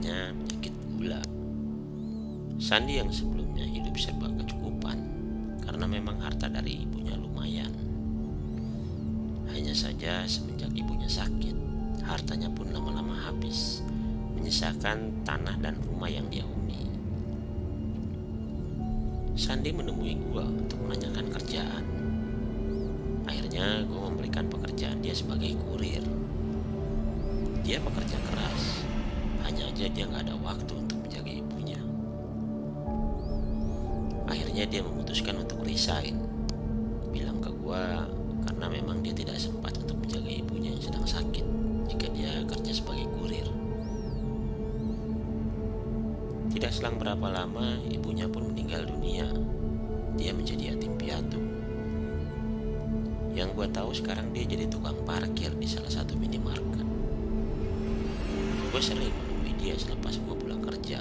namanya penyakit gula. Sandi yang sebelumnya hidup serba kecukupan karena memang harta dari ibunya lumayan. Hanya saja semenjak ibunya sakit, hartanya pun lama-lama habis, menyisakan tanah dan rumah yang dia huni. Sandi menemui gua untuk menanyakan kerjaan. Akhirnya gua memberikan pekerjaan dia sebagai kurir. Dia pekerja keras, hanya aja dia gak ada waktu untuk menjaga ibunya. Akhirnya dia memutuskan untuk resign, bilang ke gua karena memang dia tidak sempat untuk menjaga ibunya yang sedang sakit jika dia kerja sebagai kurir. Tidak selang berapa lama ibunya pun meninggal dunia. Dia menjadi yatim piatu. Yang gua tahu sekarang dia jadi tukang parkir di salah satu minimarket. Gue sering menemui dia selepas gue pulang kerja,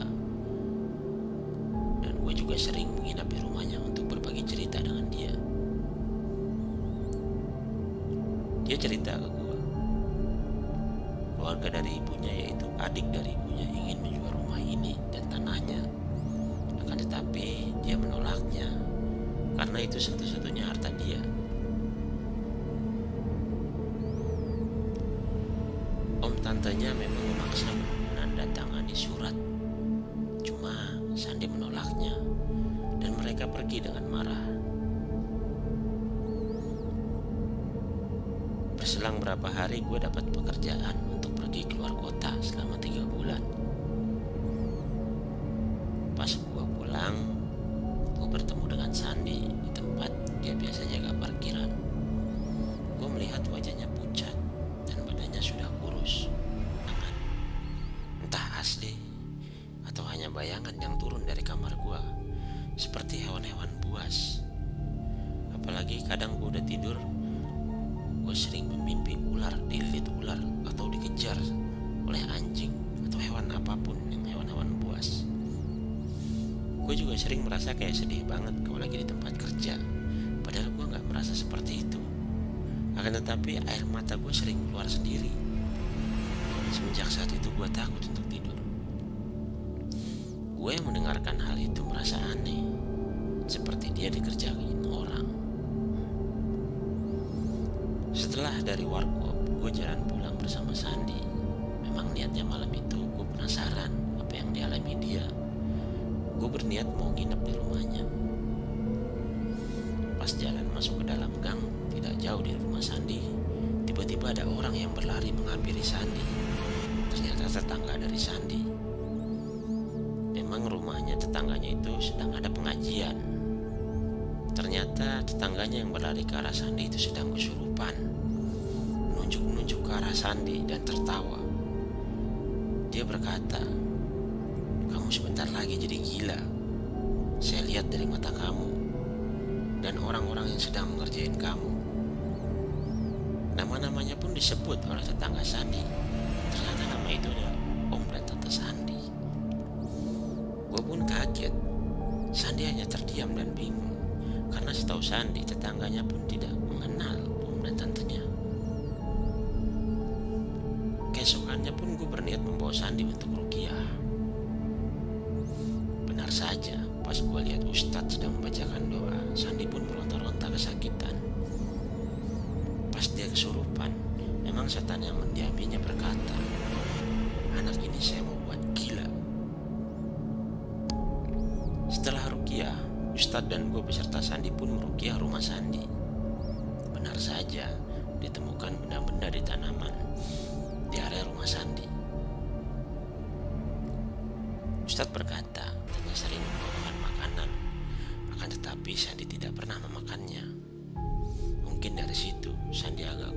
dan gue juga sering menginap di rumahnya untuk berbagi cerita dengan dia. Dia cerita ke gue, keluarga dari ibunya, yaitu adik dari ibunya, ingin menjual rumah ini dan tanahnya. Akan tetapi dia menolaknya karena itu satu-satunya harta dia. Om tantenya memang memaksa menandatangani surat, cuma Sandi menolaknya dan mereka pergi dengan marah. Berselang berapa hari gue dapat pekerjaan untuk pergi keluar kota selama 3 bulan. Pas gue pulang, gue bertemu dengan Sandi di tempat dia biasa jaga parkiran. Gue melihat wajahnya pucat dan badannya sudah kurus. Entah asli atau hanya bayangan yang turun dari kamar gua, seperti hewan-hewan buas. Apalagi kadang gua udah tidur, gua sering memimpi ular dililit ular atau dikejar oleh anjing atau hewan apapun yang hewan-hewan buas. Gue juga sering merasa kayak sedih banget kalau lagi di tempat kerja, padahal gua nggak merasa seperti itu. Akan tetapi air mata gue sering keluar sendiri. Semenjak saat itu gue takut untuk tidur. Gue yang mendengarkan hal itu merasa aneh, seperti dia dikerjain orang. Setelah dari warkop, gue jalan pulang bersama Sandi. Memang niatnya malam itu gue penasaran apa yang dialami dia. Gue berniat mau nginep di rumahnya. Pas jalan masuk ke dalam gang, tidak jauh dari rumah Sandi, tiba-tiba ada orang yang berlari menghampiri Sandi. Ternyata tetangga dari Sandi. Memang rumahnya tetangganya itu sedang ada pengajian. Ternyata tetangganya yang berlari ke arah Sandi itu sedang kesurupan, menunjuk-nunjuk ke arah Sandi dan tertawa. Dia berkata, "Kamu sebentar lagi jadi gila. Saya lihat dari mata kamu dan orang-orang yang sedang mengerjain kamu." Nama-namanya pun disebut oleh tetangga Sandi. Ternyata nama itu adalah Om dan Tante Sandi. Gue pun kaget. Sandi hanya terdiam dan bingung, karena setahu Sandi tetangganya pun tidak mengenal Om dan Tantenya. Keesokannya pun gue berniat membawa Sandi untuk ruqyah. Benar saja, pas gue lihat Ustadz sedang membacakan doa, Sandi pun meronta-ronta kesakitan. Pas dia kesurupan, memang setan yang mendiaminya berkata, "Anak ini saya mau buat gila." Setelah ruqyah, Ustadz dan gue beserta Sandi pun meruqyah rumah Sandi. Benar saja, ditemukan benda-benda di tanaman di area rumah Sandi. Ustadz berkata, katanya sering membawakan makanan, akan tetapi Sandi tidak pernah memakannya. Mungkin dari situ Sandi agak